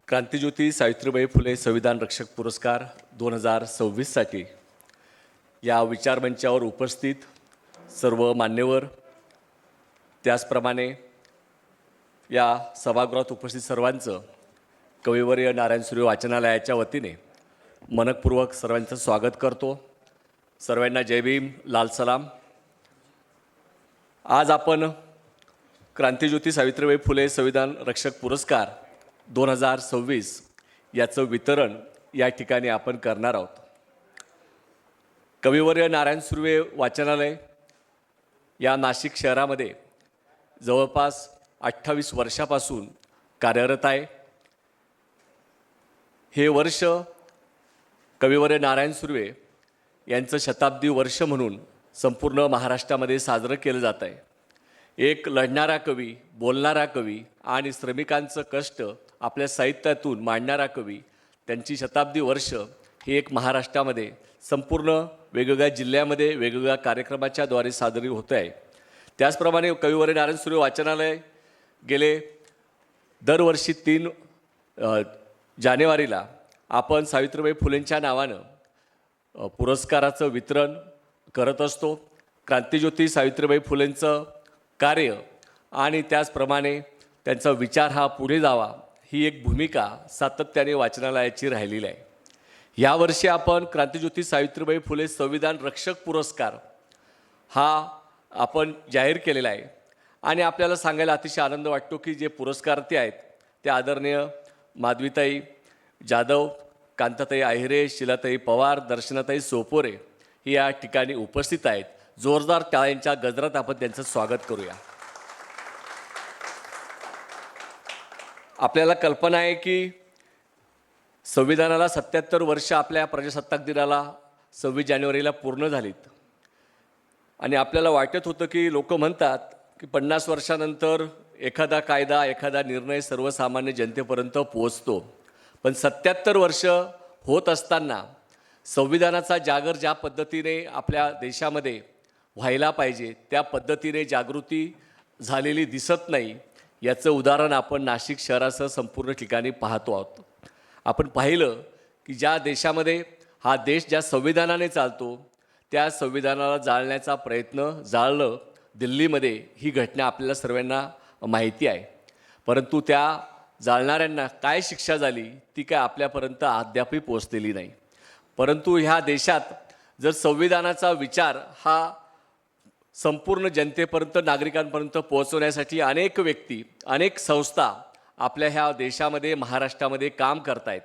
क्रांतिज्योती सावित्रीबाई फुले संविधान रक्षक पुरस्कार 2026साठी या विचारमंचावर उपस्थित सर्व मान्यवर, त्याचप्रमाणे या सभागृहात उपस्थित सर्वांचं कविवर्य नारायण सुर्वे वाचनालयाच्या वतीने मनपूर्वक सर्वांचं स्वागत करतो. सर्वांना जय भीम, लाल सलाम. आज आपण क्रांतिज्योती सावित्रीबाई फुले संविधान रक्षक पुरस्कार 2026 याचं वितरण या ठिकाणी आपण करणार आहोत. कविवर्य नारायण सुर्वे वाचनालय या नाशिक शहरामध्ये जवळपास 28 वर्षापासून कार्यरत आहे. हे वर्ष कविवर्य नारायण सुर्वे यांचं शताब्दी वर्ष म्हणून संपूर्ण महाराष्ट्रामध्ये साजरं केलं जात आहे. एक लढणारा कवी, बोलणारा कवी आणि श्रमिकांचं कष्ट आपल्या साहित्यातून मांडणारा कवी, त्यांची शताब्दी वर्ष ही एक महाराष्ट्रामध्ये संपूर्ण वेगवेगळ्या जिल्ह्यामध्ये वेगवेगळ्या कार्यक्रमाच्या द्वारे साजरी होते आहे. त्याचप्रमाणे कविवर्य नारायण सुर्वे वाचनालय गेले दरवर्षी 3 जानेवारीला आपण सावित्रीबाई फुलेंच्या नावानं पुरस्काराचं वितरण करत असतो. क्रांतिज्योती सावित्रीबाई फुलेंचं कार्य आणि त्याचप्रमाणे त्यांचा विचार हा पुढे जावा ही एक भूमिका सातत्याने वाचनालयाची राहिलेली आहे. यावर्षी आपण क्रांतिज्योती सावित्रीबाई फुले संविधान रक्षक पुरस्कार हा आपण जाहीर केलेला आहे. आणि आपल्याला सांगायला अतिशय आनंद वाटतो की जे पुरस्कार्थी आहेत ते आदरणीय माधवीताई जाधव, कांताताई आहिरे, शिलाताई पवार, दर्शनाताई सोपोरे ही या ठिकाणी उपस्थित आहेत. जोरदार टाळ्यांच्या गजरात आपण त्यांचं स्वागत करूया. आपल्याला कल्पना आहे की संविधानाला 77 वर्ष आपल्या प्रजासत्ताक दिनाला 26 जानेवारीला पूर्ण झालीत. आणि आपल्याला वाटत होतं की लोक म्हणतात की 50 वर्षानंतर एखादा कायदा, एखादा निर्णय सर्वसामान्य जनतेपर्यंत पोहोचतो. पण 77 वर्ष होत असताना संविधानाचा जागर ज्या पद्धतीने आपल्या देशामध्ये व्हायला पाहिजे त्या पद्धतीने जागृती झालेली दिसत नाही. याचं उदाहरण आपण नाशिक शहरासह संपूर्ण ठिकाणी पाहतो आहोत. आपण पाहिलं की ज्या देशामध्ये हा देश ज्या संविधानाने चालतो त्या संविधानाला जाळण्याचा प्रयत्न जाळलं दिल्लीमध्ये, ही घटना आपल्याला सर्वांना माहिती आहे. परंतु त्या जाळणाऱ्यांना काय शिक्षा झाली ती काय आपल्यापर्यंत अद्यापही पोहोचलेली नाही. परंतु ह्या देशात जर संविधानाचा विचार हा संपूर्ण जनतेपर्यंत, नागरिकांपर्यंत पोहोचवण्यासाठी अनेक व्यक्ती, अनेक संस्था आपल्या ह्या देशामध्ये, महाराष्ट्रामध्ये काम करत आहेत,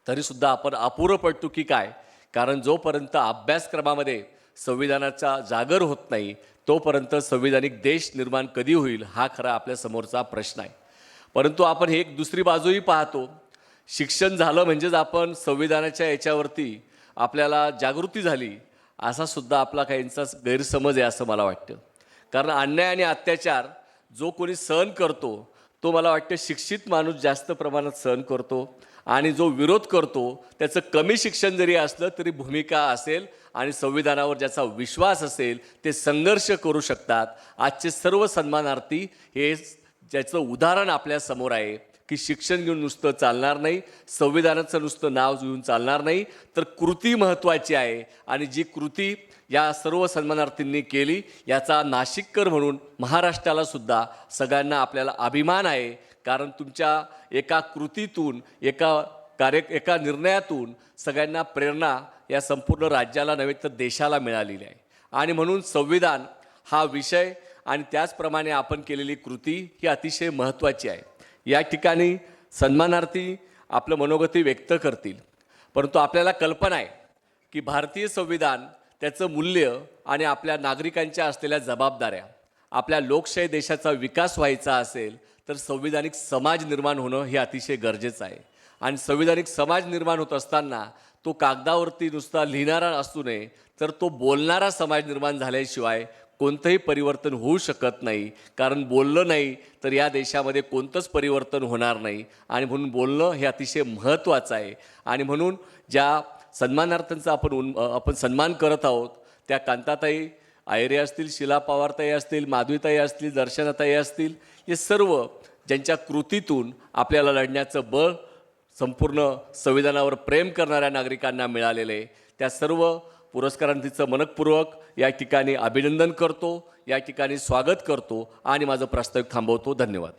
तरीसुद्धा आपण अपुरं पडतो की काय? कारण जोपर्यंत अभ्यासक्रमामध्ये संविधानाचा जागर होत नाही तोपर्यंत संविधानिक देश निर्माण कधी होईल हा खरा आपल्यासमोरचा प्रश्न आहे. परंतु आपण एक दुसरी बाजूही पाहतो. शिक्षण झालं म्हणजेच आपण संविधानाच्या याच्यावरती आपल्याला जागृती झाली असा सुद्धा आपला काहींचा गैरसमज आहे असं मला वाटतं. कारण अन्याय आणि अत्याचार जो कोणी सहन करतो तो मला वाटतं शिक्षित माणूस जास्त प्रमाणात सहन करतो आणि जो विरोध करतो त्याचं कमी शिक्षण जरी असलं तरी भूमिका असेल आणि संविधानावर ज्याचा विश्वास असेल ते संघर्ष करू शकतात. आजचे सर्व सन्मानार्थी हे ज्याचं उदाहरण आपल्यासमोर आहे की शिक्षण घेऊन नुसतं चालणार नाही, संविधानाचं नुसतं नाव घेऊन चालणार नाही, तर कृती महत्त्वाची आहे. आणि जी कृती या सर्व सन्मानार्थींनी केली याचा नाशिककर म्हणून महाराष्ट्राला सुद्धा सगळ्यांना आपल्याला अभिमान आहे. कारण तुमच्या एका कृतीतून, एका निर्णयातून सगळ्यांना प्रेरणा या संपूर्ण राज्याला नव्हे तर देशाला मिळालेली आहे. आणि म्हणून संविधान हा विषय आणि त्याचप्रमाणे आपण केलेली कृती ही अतिशय महत्त्वाची आहे. या ठिकाणी सन्मानार्थी आपलं मनोगती व्यक्त करतील. परंतु आपल्याला कल्पना आहे की भारतीय संविधान, त्याचं मूल्य आणि आपल्या नागरिकांच्या असलेल्या जबाबदाऱ्या, आपल्या लोकशाही देशाचा विकास व्हायचा असेल तर संविधानिक समाज निर्माण होणं हे अतिशय गरजेचं आहे. आणि संविधानिक समाज निर्माण होत असताना तो कागदावरती नुसता लिहिणारा असू नये तर तो बोलणारा समाज निर्माण झाल्याशिवाय कोणतंही परिवर्तन होऊ शकत नाही. कारण बोललं नाही तर या देशामध्ये कोणतंच परिवर्तन होणार नाही. आणि म्हणून बोलणं हे अतिशय महत्त्वाचं आहे. आणि म्हणून ज्या सन्मानार्थांचा आपण सन्मान करत आहोत त्या कांताताई आयरे असतील, शिला पवारताई असतील, माधवीताई असतील, दर्शनाताई असतील, हे सर्व ज्यांच्या कृतीतून आपल्याला लढण्याचं बळ संपूर्ण संविधानावर प्रेम करणाऱ्या नागरिकांना मिळालेले त्या सर्व पुरस्कारांचं मनपूर्वक या ठिकाणी अभिनंदन करतो, या ठिकाणी स्वागत करतो आणि माझं प्रास्ताविक थांबवतो. धन्यवाद.